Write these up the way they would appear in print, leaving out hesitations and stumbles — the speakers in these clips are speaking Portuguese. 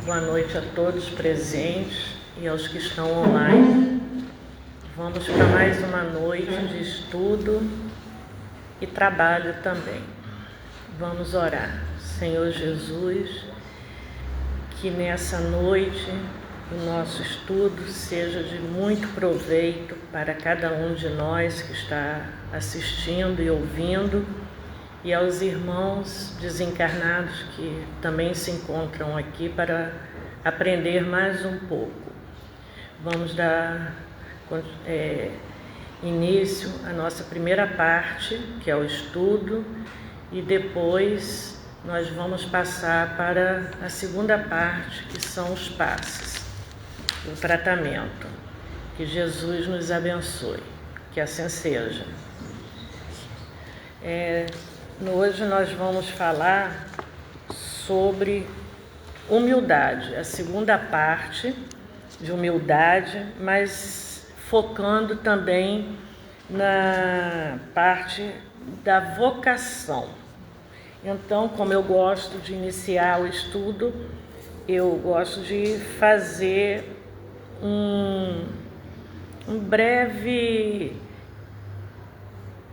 Boa noite a todos presentes e aos que estão online. Vamos para mais uma noite de estudo e trabalho também. Vamos orar. Senhor Jesus, que nessa noite o nosso estudo seja de muito proveito para cada um de nós que está assistindo e ouvindo, e aos irmãos desencarnados que também se encontram aqui para aprender mais um pouco. Vamos dar início à nossa primeira parte, que é o estudo, e depois nós vamos passar para a segunda parte, que são os passos, o tratamento. Que Jesus nos abençoe, que assim seja. Hoje nós vamos falar sobre humildade, a segunda parte de humildade, mas focando também na parte da vocação. Então, como eu gosto de iniciar o estudo, eu gosto de fazer um breve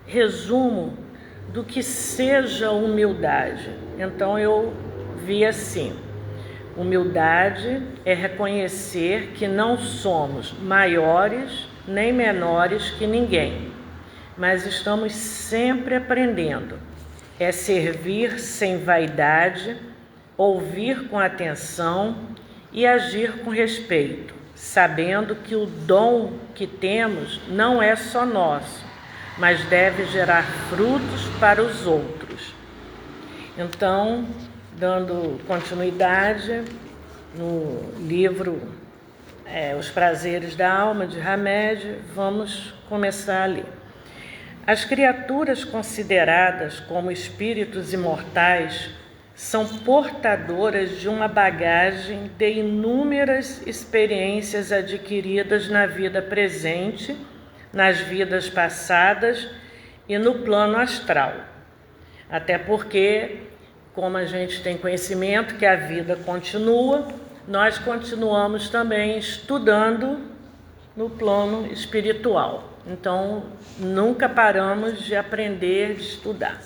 resumo do que seja humildade. Então eu vi assim: humildade é reconhecer que não somos maiores nem menores que ninguém, mas estamos sempre aprendendo. É servir sem vaidade, ouvir com atenção e agir com respeito, sabendo que o dom que temos não é só nosso, mas deve gerar frutos para os outros. Então, dando continuidade no livro Os Prazeres da Alma, de Hamed, vamos começar a ler. As criaturas consideradas como espíritos imortais são portadoras de uma bagagem de inúmeras experiências adquiridas na vida presente, nas vidas passadas e no plano astral. Até porque, como a gente tem conhecimento que a vida continua, nós continuamos também estudando no plano espiritual. Então, nunca paramos de aprender, de estudar.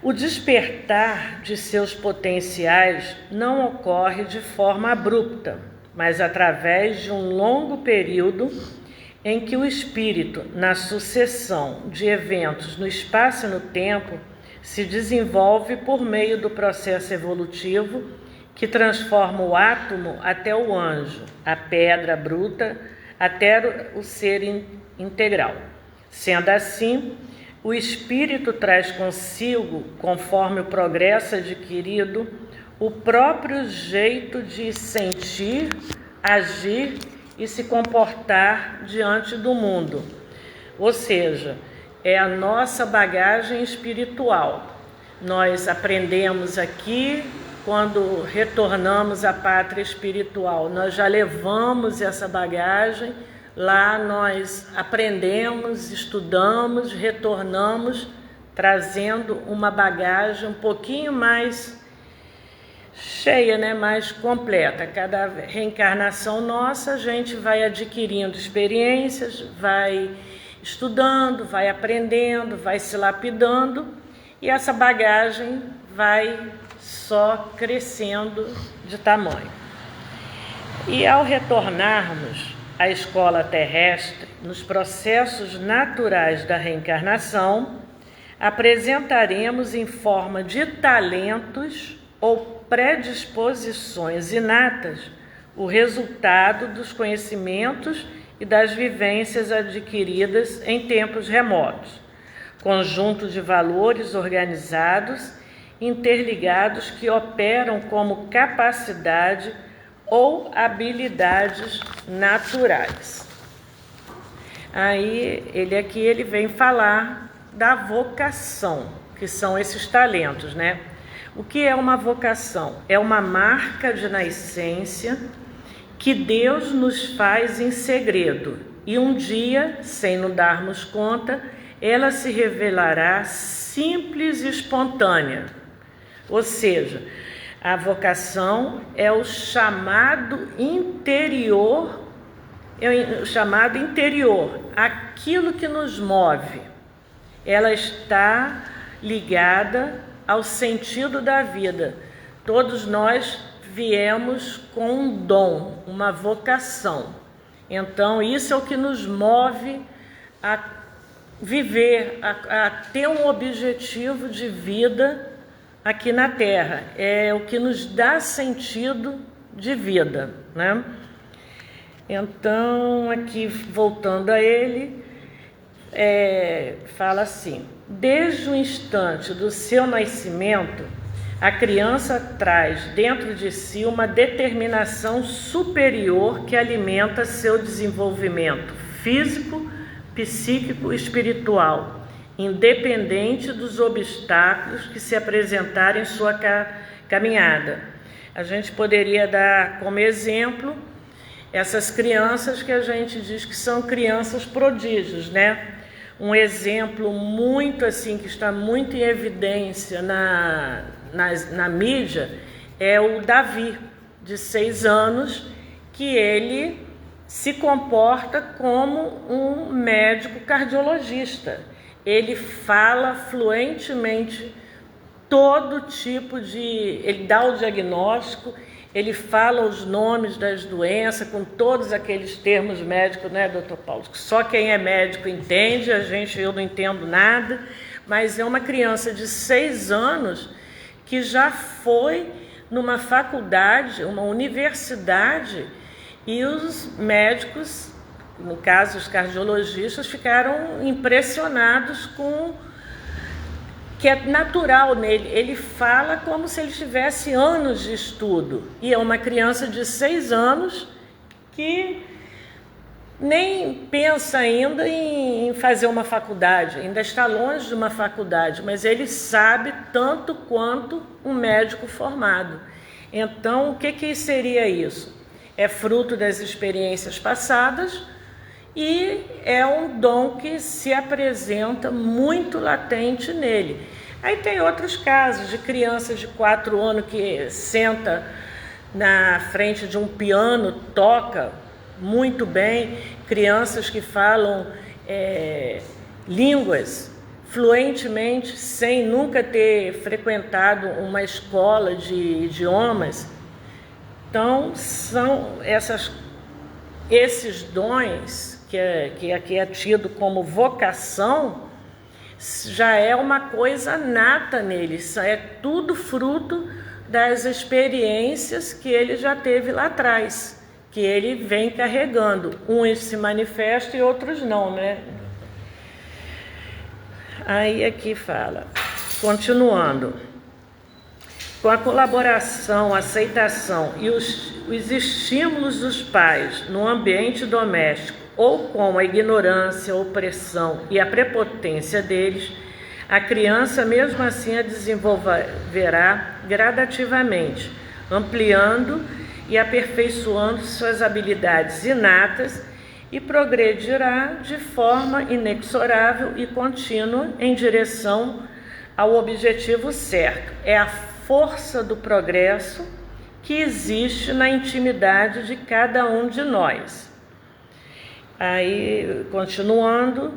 O despertar de seus potenciais não ocorre de forma abrupta, mas através de um longo período em que o espírito, na sucessão de eventos no espaço e no tempo, se desenvolve por meio do processo evolutivo que transforma o átomo até o anjo, a pedra bruta até o ser integral. Sendo assim, o espírito traz consigo, conforme o progresso adquirido, o próprio jeito de sentir, agir e se comportar diante do mundo. Ou seja, é a nossa bagagem espiritual. Nós aprendemos aqui, quando retornamos à pátria espiritual, nós já levamos essa bagagem, lá nós aprendemos, estudamos, retornamos, trazendo uma bagagem um pouquinho mais cheia, mais completa. Cada reencarnação nossa, a gente vai adquirindo experiências, vai estudando, vai aprendendo, vai se lapidando, e essa bagagem vai só crescendo de tamanho. E ao retornarmos à escola terrestre, nos processos naturais da reencarnação, apresentaremos em forma de talentos ou predisposições inatas o resultado dos conhecimentos e das vivências adquiridas em tempos remotos, conjunto de valores organizados, interligados que operam como capacidade ou habilidades naturais. Aí ele vem falar da vocação, que são esses talentos, O que é uma vocação? É uma marca de nascença que Deus nos faz em segredo, e um dia, sem nos darmos conta, ela se revelará simples e espontânea. Ou seja, A vocação é o chamado interior, aquilo que nos move. Ela está ligada ao sentido da vida. Todos nós viemos com um dom, uma vocação. Então, isso é o que nos move a viver, a ter um objetivo de vida aqui na Terra. É o que nos dá sentido de vida, né? Então, aqui voltando a ele, fala assim: desde o instante do seu nascimento, a criança traz dentro de si uma determinação superior que alimenta seu desenvolvimento físico, psíquico e espiritual, independente dos obstáculos que se apresentarem em sua caminhada. A gente poderia dar como exemplo essas crianças que a gente diz que são crianças prodígios, né? Um exemplo muito assim, que está muito em evidência na mídia, é o Davi, de 6 anos, que ele se comporta como um médico cardiologista. Ele fala fluentemente todo tipo de... Ele dá o diagnóstico, ele fala os nomes das doenças com todos aqueles termos médicos, né, doutor Paulo? Só quem é médico entende, eu não entendo nada, mas é uma criança de 6 anos que já foi numa faculdade, uma universidade, e os médicos, no caso os cardiologistas, ficaram impressionados com que é natural nele. Ele fala como se ele tivesse anos de estudo. E é uma criança de 6 anos que nem pensa ainda em fazer uma faculdade, ainda está longe de uma faculdade, mas ele sabe tanto quanto um médico formado. Então, o que seria isso? É fruto das experiências passadas e é um dom que se apresenta muito latente nele. Aí tem outros casos de crianças de 4 anos que senta na frente de um piano, toca muito bem, crianças que falam línguas fluentemente, sem nunca ter frequentado uma escola de idiomas. Então, são esses dons que aqui é tido como vocação, já é uma coisa nata nele, isso é tudo fruto das experiências que ele já teve lá atrás, que ele vem carregando. Uns se manifestam e outros não, né? Aí aqui fala, continuando: com a colaboração, aceitação e os estímulos dos pais no ambiente doméstico, ou com a ignorância, a opressão e a prepotência deles, a criança mesmo assim a desenvolverá gradativamente, ampliando e aperfeiçoando suas habilidades inatas e progredirá de forma inexorável e contínua em direção ao objetivo certo. É a força do progresso que existe na intimidade de cada um de nós. Aí, continuando,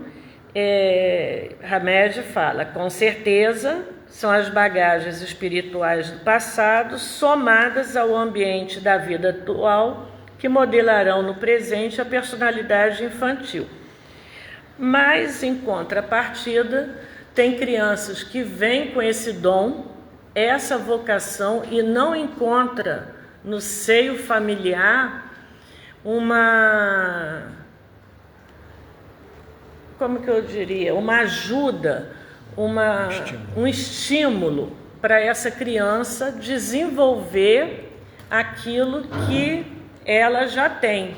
Hamed fala: com certeza são as bagagens espirituais do passado somadas ao ambiente da vida atual que modelarão no presente a personalidade infantil. Mas, em contrapartida, tem crianças que vêm com esse dom, essa vocação, e não encontra no seio familiar uma ajuda, um estímulo para essa criança desenvolver aquilo que ela já tem.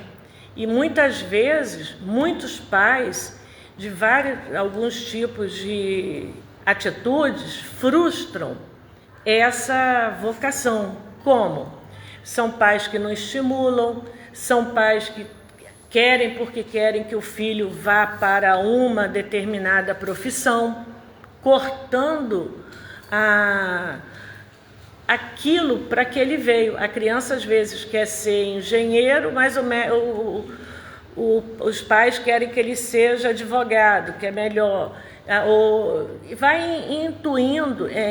E muitas vezes, muitos pais de alguns tipos de atitudes frustram essa vocação. Como? São pais que não estimulam, são pais que querem porque querem que o filho vá para uma determinada profissão, cortando aquilo para que ele veio. A criança às vezes quer ser engenheiro, mas os pais querem que ele seja advogado, que é melhor. Vai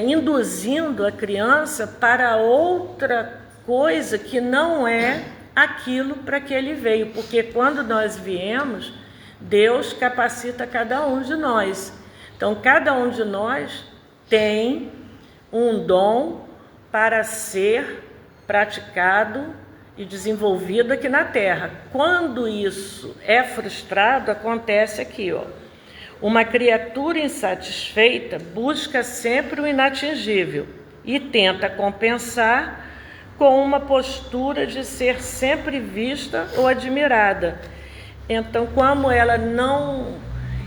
induzindo a criança para outra coisa que não é aquilo para que ele veio, porque quando nós viemos, Deus capacita cada um de nós. Então, cada um de nós tem um dom para ser praticado e desenvolvido aqui na Terra. Quando isso é frustrado, acontece aqui, ó. Uma criatura insatisfeita busca sempre o inatingível e tenta compensar com uma postura de ser sempre vista ou admirada. Então, como ela não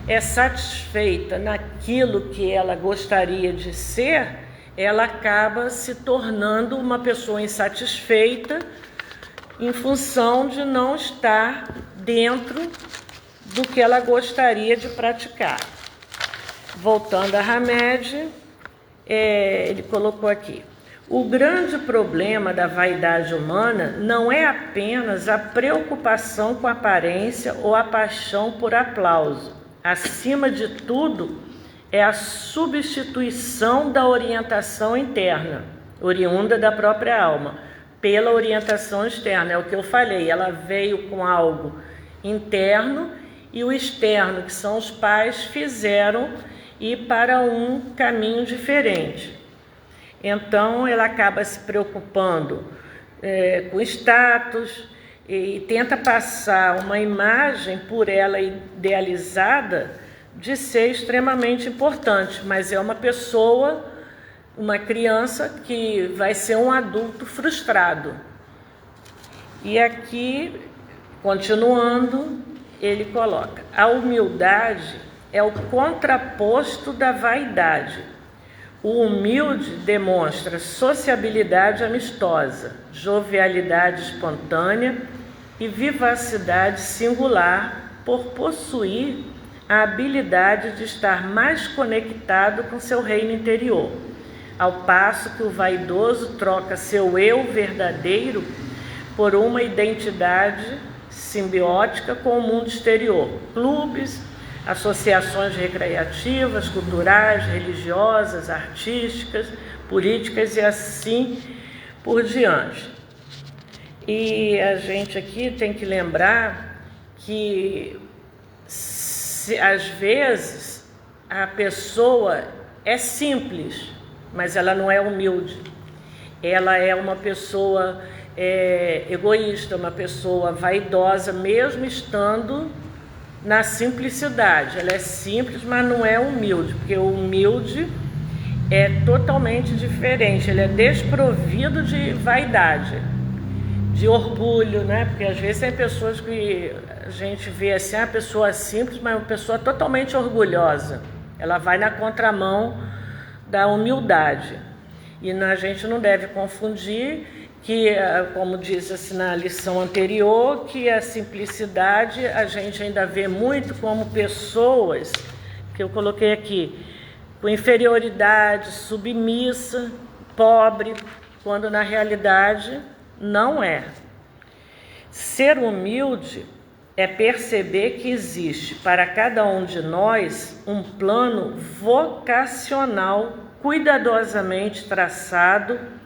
é satisfeita naquilo que ela gostaria de ser, ela acaba se tornando uma pessoa insatisfeita em função de não estar dentro do que ela gostaria de praticar. Voltando a Hamed, ele colocou aqui: o grande problema da vaidade humana não é apenas a preocupação com a aparência ou a paixão por aplauso. Acima de tudo, é a substituição da orientação interna, oriunda da própria alma, pela orientação externa. É o que eu falei, ela veio com algo interno e o externo, que são os pais, fizeram ir para um caminho diferente. Então, ela acaba se preocupando com status e tenta passar uma imagem por ela idealizada de ser extremamente importante, mas é uma pessoa, uma criança que vai ser um adulto frustrado. E aqui, continuando, ele coloca: a humildade é o contraposto da vaidade. O humilde demonstra sociabilidade amistosa, jovialidade espontânea e vivacidade singular por possuir a habilidade de estar mais conectado com seu reino interior, ao passo que o vaidoso troca seu eu verdadeiro por uma identidade simbiótica com o mundo exterior, clubes, associações recreativas, culturais, religiosas, artísticas, políticas e assim por diante. E a gente aqui tem que lembrar que, às vezes, a pessoa é simples, mas ela não é humilde. Ela é uma pessoa egoísta, uma pessoa vaidosa, mesmo estando na simplicidade. Ela é simples, mas não é humilde, porque o humilde é totalmente diferente. Ele é desprovido de vaidade, de orgulho, né? Porque às vezes tem pessoas que a gente vê assim, a pessoa simples, mas uma pessoa totalmente orgulhosa. Ela vai na contramão da humildade. E a gente não deve confundir que, como diz assim na lição anterior, que a simplicidade a gente ainda vê muito como pessoas, que eu coloquei aqui, com inferioridade, submissa, pobre, quando na realidade não é. Ser humilde é perceber que existe para cada um de nós um plano vocacional cuidadosamente traçado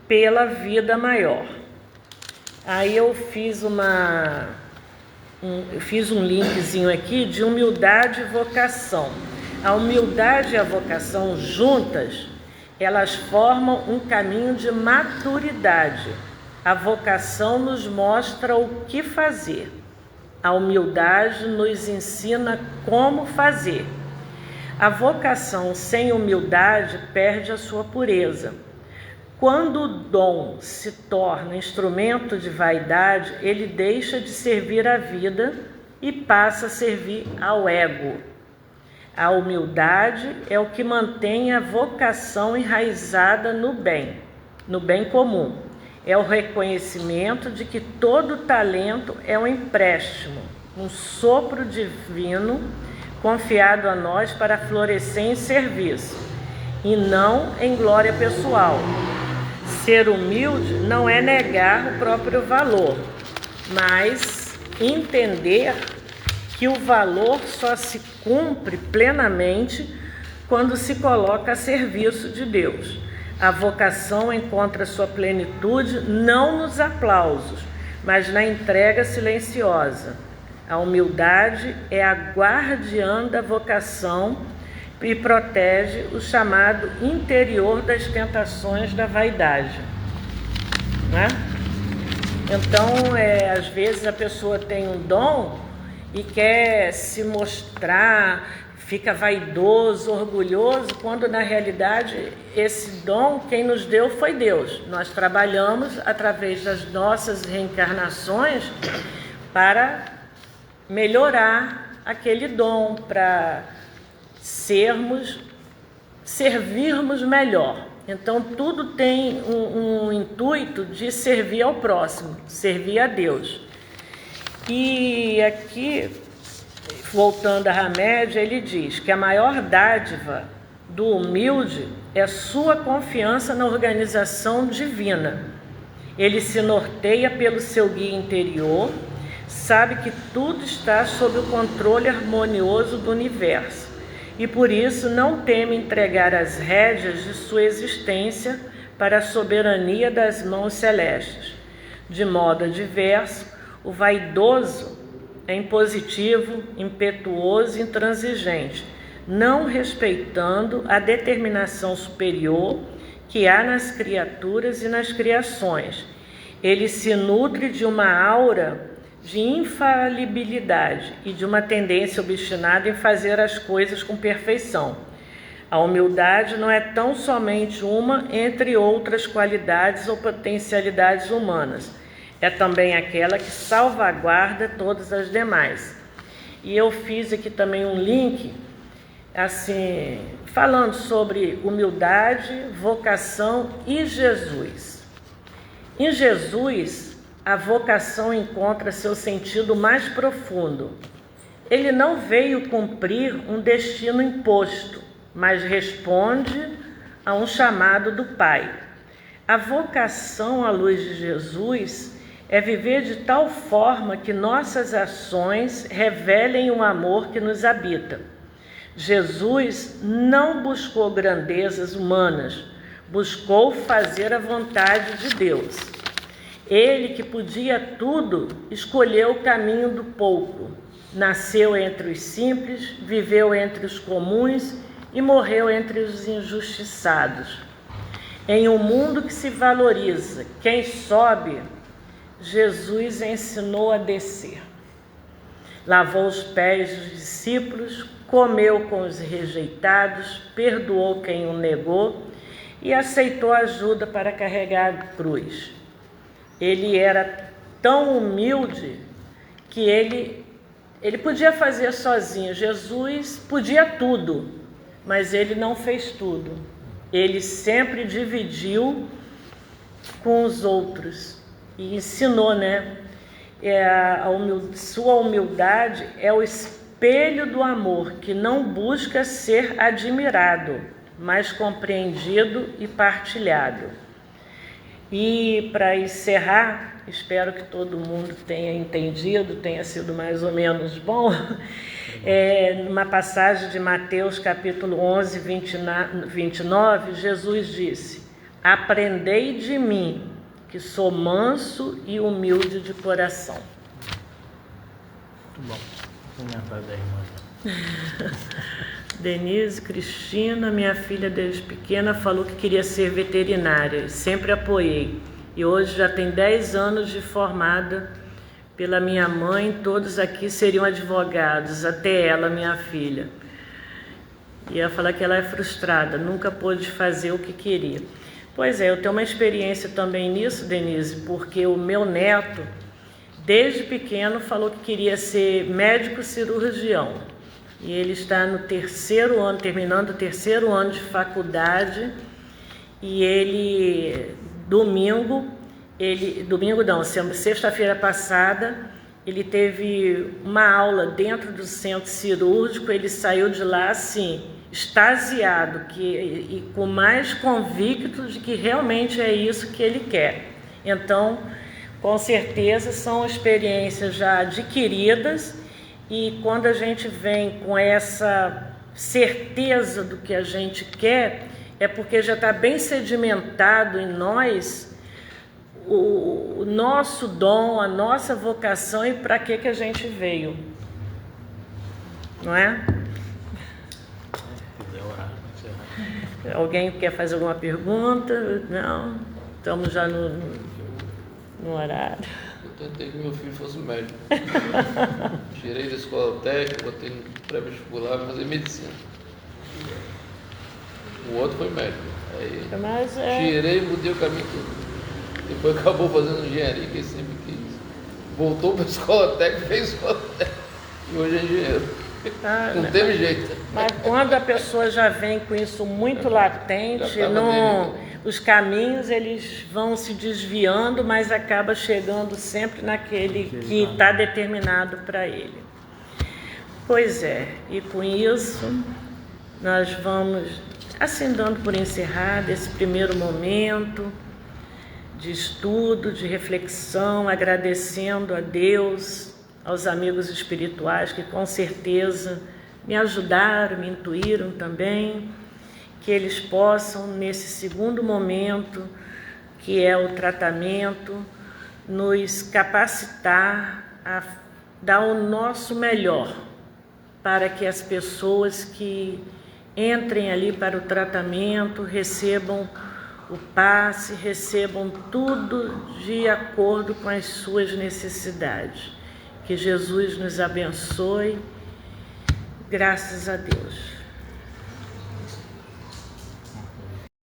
pela vida maior. Aí eu fiz um linkzinho aqui de humildade e vocação. A humildade e a vocação juntas, elas formam um caminho de maturidade. A vocação nos mostra o que fazer. A humildade nos ensina como fazer. A vocação sem humildade perde a sua pureza. Quando o dom se torna instrumento de vaidade, ele deixa de servir à vida e passa a servir ao ego. A humildade é o que mantém a vocação enraizada no bem comum. É o reconhecimento de que todo talento é um empréstimo, um sopro divino confiado a nós para florescer em serviço e não em glória pessoal. Ser humilde não é negar o próprio valor, mas entender que o valor só se cumpre plenamente quando se coloca a serviço de Deus. A vocação encontra sua plenitude não nos aplausos, mas na entrega silenciosa. A humildade é a guardiã da vocação e protege o chamado interior das tentações da vaidade, né? Então, às vezes a pessoa tem um dom e quer se mostrar, fica vaidoso, orgulhoso, quando na realidade esse dom quem nos deu foi Deus. Nós trabalhamos através das nossas reencarnações para melhorar aquele dom, para servirmos melhor. Então tudo tem um intuito de servir ao próximo, servir a Deus. E aqui, voltando a Hamed, ele diz que a maior dádiva do humilde é sua confiança na organização divina. Ele se norteia pelo seu guia interior, sabe que tudo está sob o controle harmonioso do universo e por isso não teme entregar as rédeas de sua existência para a soberania das mãos celestes. De modo adverso, o vaidoso é impositivo, impetuoso e intransigente, não respeitando a determinação superior que há nas criaturas e nas criações. Ele se nutre de uma aura de infalibilidade e de uma tendência obstinada em fazer as coisas com perfeição. A humildade não é tão somente uma entre outras qualidades ou potencialidades humanas, é também aquela que salvaguarda todas as demais. E eu fiz aqui também um link, assim, falando sobre humildade, vocação e Jesus. Em Jesus, a vocação encontra seu sentido mais profundo. Ele não veio cumprir um destino imposto, mas responde a um chamado do Pai. A vocação à luz de Jesus é viver de tal forma que nossas ações revelem o amor que nos habita. Jesus não buscou grandezas humanas, buscou fazer a vontade de Deus. Ele, que podia tudo, escolheu o caminho do pouco. Nasceu entre os simples, viveu entre os comuns e morreu entre os injustiçados. Em um mundo que se valoriza quem sobe, Jesus ensinou a descer. Lavou os pés dos discípulos, comeu com os rejeitados, perdoou quem o negou e aceitou ajuda para carregar a cruz. Ele era tão humilde que ele podia fazer sozinho. Jesus podia tudo, mas ele não fez tudo. Ele sempre dividiu com os outros e ensinou, né? Sua humildade é o espelho do amor que não busca ser admirado, mas compreendido e partilhado. E para encerrar, espero que todo mundo tenha entendido, tenha sido mais ou menos bom, numa passagem de Mateus capítulo 11, 29, Jesus disse: aprendei de mim, que sou manso e humilde de coração. Muito bom. Comentário da irmã. Denise Cristina, minha filha desde pequena, falou que queria ser veterinária, sempre apoiei. E hoje já tem 10 anos de formada pela minha mãe, todos aqui seriam advogados, até ela, minha filha. E ela fala que ela é frustrada, nunca pôde fazer o que queria. Pois é, eu tenho uma experiência também nisso, Denise, porque o meu neto, desde pequeno, falou que queria ser médico cirurgião. E ele está no 3º ano, terminando o 3º ano de faculdade, e sexta-feira passada, ele teve uma aula dentro do centro cirúrgico, ele saiu de lá assim, extasiado e com mais convicto de que realmente é isso que ele quer. Então, com certeza, são experiências já adquiridas, e quando a gente vem com essa certeza do que a gente quer, é porque já está bem sedimentado em nós o nosso dom, a nossa vocação e para que a gente veio. Não é? Alguém quer fazer alguma pergunta? Não? Estamos já no horário. Eu tentei que meu filho fosse médico. Tirei da escola técnica, botei no pré-vestibular para fazer medicina. O outro foi médico. Aí tirei, mudei o caminho todo. Depois acabou fazendo engenharia, que ele sempre quis. Voltou para a escola técnica, fez escola técnica. E hoje é engenheiro. Não teve jeito. Mas quando a pessoa já vem com isso muito latente, os caminhos eles vão se desviando, mas acaba chegando sempre naquele que está determinado para ele. Pois é, e com isso nós vamos assim dando por encerrado esse primeiro momento de estudo, de reflexão, agradecendo a Deus, aos amigos espirituais que com certeza me ajudaram, me intuíram também, que eles possam, nesse segundo momento, que é o tratamento, nos capacitar a dar o nosso melhor para que as pessoas que entrem ali para o tratamento recebam o passe, recebam tudo de acordo com as suas necessidades. Que Jesus nos abençoe. Graças a Deus.